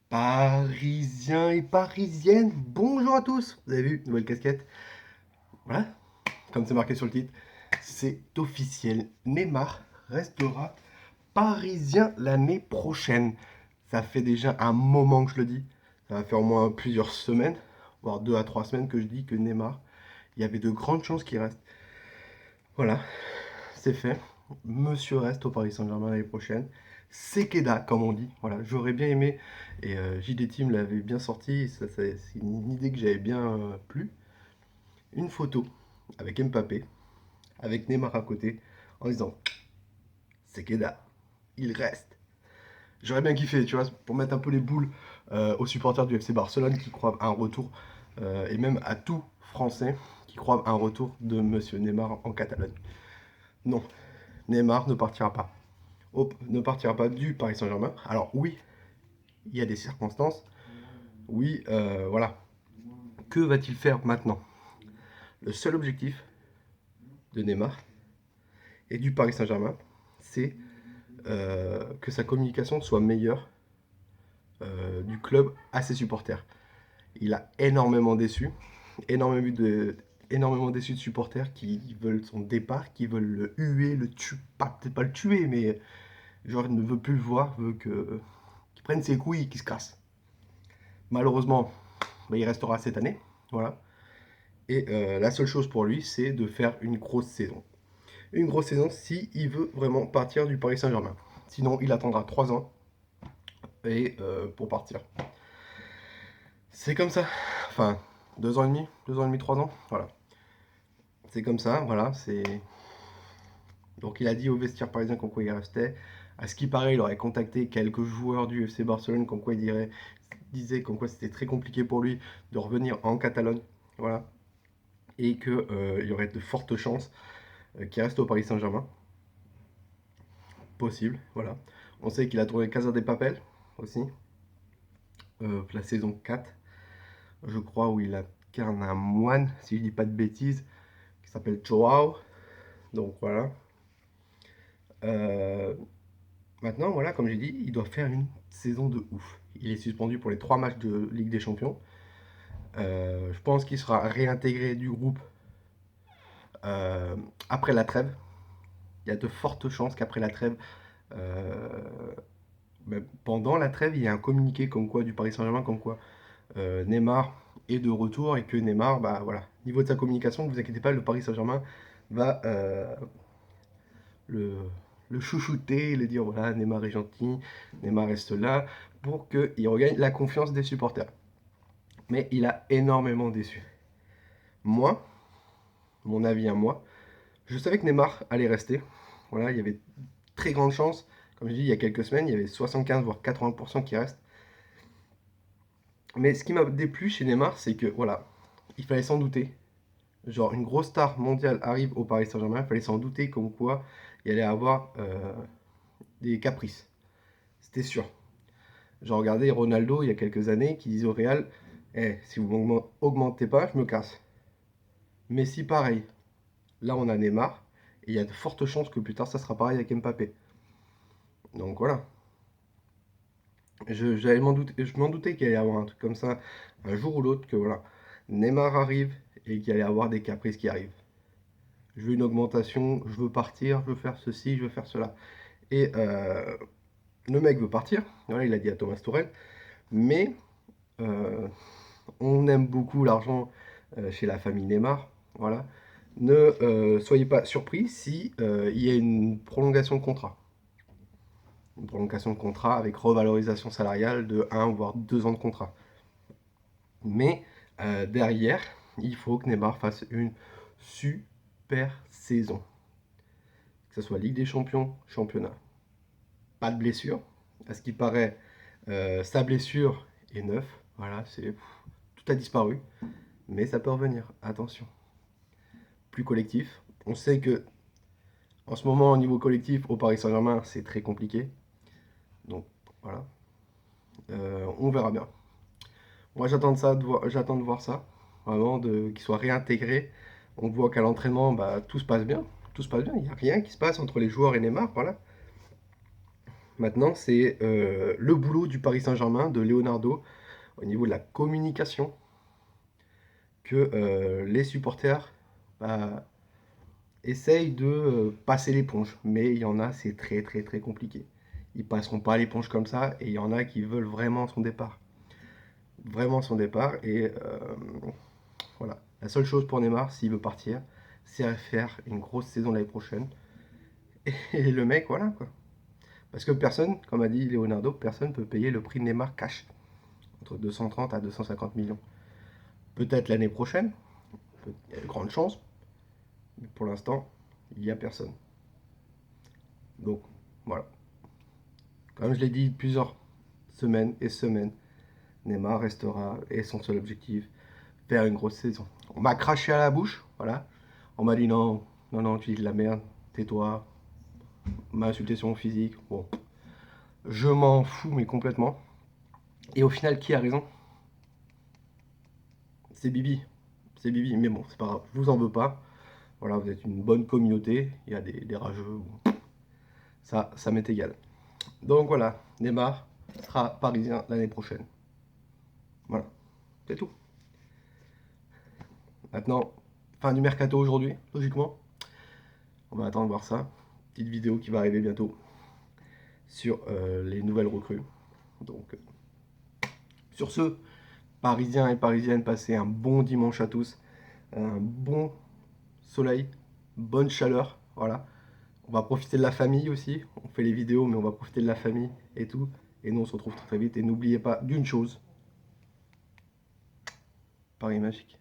Parisiens et parisiennes, bonjour à tous. Vous avez vu, nouvelle casquette. Voilà, comme c'est marqué sur le titre, c'est officiel. Neymar restera parisien l'année prochaine. Ça fait déjà un moment que je le dis. Ça va faire au moins plusieurs semaines, voire 2 à 3 semaines que je dis que Neymar, il y avait de grandes chances qu'il reste. Voilà, c'est fait. Monsieur reste au Paris Saint-Germain l'année prochaine. Sekeda, comme on dit. Voilà, j'aurais bien aimé, et JD Team l'avait bien sorti, c'est une idée que j'avais bien plu. Une photo avec Mbappé, avec Neymar à côté, en disant Sekeda, il reste. J'aurais bien kiffé, tu vois, pour mettre un peu les boules aux supporters du FC Barcelone qui croient à un retour, et même à tout Français qui croient à un retour de Monsieur Neymar en Catalogne. Non, Neymar ne partira pas. Hop, ne partira pas du Paris Saint-Germain. Alors oui, il y a des circonstances. Oui, voilà. Que va-t-il faire maintenant? Le seul objectif de Neymar et du Paris Saint-Germain, c'est que sa communication soit meilleure du club à ses supporters. Il a énormément déçu de supporters qui veulent son départ, qui veulent le huer, le tuer, peut-être pas le tuer, mais genre il ne veut plus le voir, veut qu'il prenne ses couilles et qu'il se casse. Malheureusement, bah, il restera cette année, voilà. Et la seule chose pour lui, c'est de faire une grosse saison. Une grosse saison si il veut vraiment partir du Paris Saint-Germain. Sinon, il attendra 3 ans et pour partir. C'est comme ça. Enfin, 2 ans et demi, 3 ans. Voilà. C'est comme ça, voilà. Donc il a dit au vestiaire parisien comme quoi il restait. À ce qui paraît, il aurait contacté quelques joueurs du FC Barcelone comme quoi disait comme quoi c'était très compliqué pour lui de revenir en Catalogne. Voilà. Et qu'il y aurait de fortes chances qu'il reste au Paris Saint-Germain. Possible, voilà. On sait qu'il a tourné Casa des Papel aussi, la saison 4, je crois, où il incarne un moine, si je dis pas de bêtises, qui s'appelle Joao. Donc voilà. Euh, Maintenant, voilà, comme j'ai dit, il doit faire une saison de ouf. Il est suspendu pour les 3 matchs de Ligue des Champions. Je pense qu'il sera réintégré du groupe euh, après la trêve. Il y a de fortes chances qu'après la trêve, euh, pendant la trêve, il y a un communiqué comme quoi du Paris Saint-Germain, comme quoi Neymar est de retour et que Neymar, bah voilà, niveau de sa communication, ne vous inquiétez pas, le Paris Saint-Germain va le, le chouchouter, le dire voilà, Neymar est gentil, Neymar reste là, pour qu'il regagne la confiance des supporters. Mais il a énormément déçu. Moi, mon avis à moi, je savais que Neymar allait rester. Voilà, il y avait très grande chance. Comme je dis, il y a quelques semaines, il y avait 75 voire 80% qui restent. Mais ce qui m'a déplu chez Neymar, c'est que voilà, il fallait s'en douter. Genre une grosse star mondiale arrive au Paris Saint-Germain, il fallait s'en douter comme quoi il allait avoir des caprices. C'était sûr. J'ai regardé Ronaldo il y a quelques années qui disait au Real, eh, si vous augmentez pas, je me casse. Messi pareil. Là on a Neymar et il y a de fortes chances que plus tard ça sera pareil avec Mbappé. Donc voilà. Je m'en doutais qu'il allait y avoir un truc comme ça un jour ou l'autre que voilà. Neymar arrive et qu'il allait y avoir des caprices qui arrivent. Je veux une augmentation, je veux partir, je veux faire ceci, je veux faire cela. Et le mec veut partir, voilà, il a dit à Thomas Tourelle, mais euh, on aime beaucoup l'argent chez la famille Neymar, voilà. Ne soyez pas surpris si il y a une prolongation de contrat. Une prolongation de contrat avec revalorisation salariale de 1 voire 2 ans de contrat. Mais derrière, il faut que Neymar fasse une super saison. Que ce soit Ligue des Champions, championnat. Pas de blessure. À ce qui paraît, sa blessure est neuve. Voilà, tout a disparu. Mais ça peut revenir. Attention. Plus collectif. On sait que en ce moment, au niveau collectif, au Paris Saint-Germain, c'est très compliqué. Donc voilà. On verra bien. Moi, j'attends de voir ça. Vraiment, qu'il soit réintégré. On voit qu'à l'entraînement, bah, tout se passe bien. Tout se passe bien. Il n'y a rien qui se passe entre les joueurs et Neymar. Voilà. Maintenant, c'est le boulot du Paris Saint-Germain, de Leonardo, au niveau de la communication, que les supporters bah, essayent de passer l'éponge. Mais il y en a, c'est très très très compliqué. Ils passeront pas l'éponge comme ça, et il y en a qui veulent vraiment son départ. Vraiment son départ, et voilà. La seule chose pour Neymar, s'il veut partir, c'est faire une grosse saison l'année prochaine. Et le mec, voilà quoi. Parce que personne, comme a dit Leonardo, personne ne peut payer le prix de Neymar cash. Entre 230 à 250 millions. Peut-être l'année prochaine, il y a de grandes chances, mais pour l'instant, il n'y a personne. Donc, voilà. Comme je l'ai dit plusieurs semaines et semaines, Neymar restera, et son seul objectif, faire une grosse saison. On m'a craché à la bouche, voilà. On m'a dit non, non, non, tu dis de la merde, tais-toi. On m'a insulté sur mon physique. Bon, je m'en fous, mais complètement. Et au final, qui a raison? C'est Bibi. C'est Bibi, mais bon, c'est pas grave, je vous en veux pas. Voilà, vous êtes une bonne communauté, il y a des rageux, ça m'est égal. Donc voilà, Neymar sera parisien l'année prochaine. Voilà, c'est tout. Maintenant, fin du mercato aujourd'hui, logiquement. On va attendre voir ça. Petite vidéo qui va arriver bientôt sur les nouvelles recrues. Donc, sur ce, Parisiens et Parisiennes, passez un bon dimanche à tous. Un bon soleil, bonne chaleur, voilà. On va profiter de la famille aussi. On fait les vidéos, mais on va profiter de la famille et tout. Et nous, on se retrouve très très vite. Et n'oubliez pas d'une chose, Paris Magique.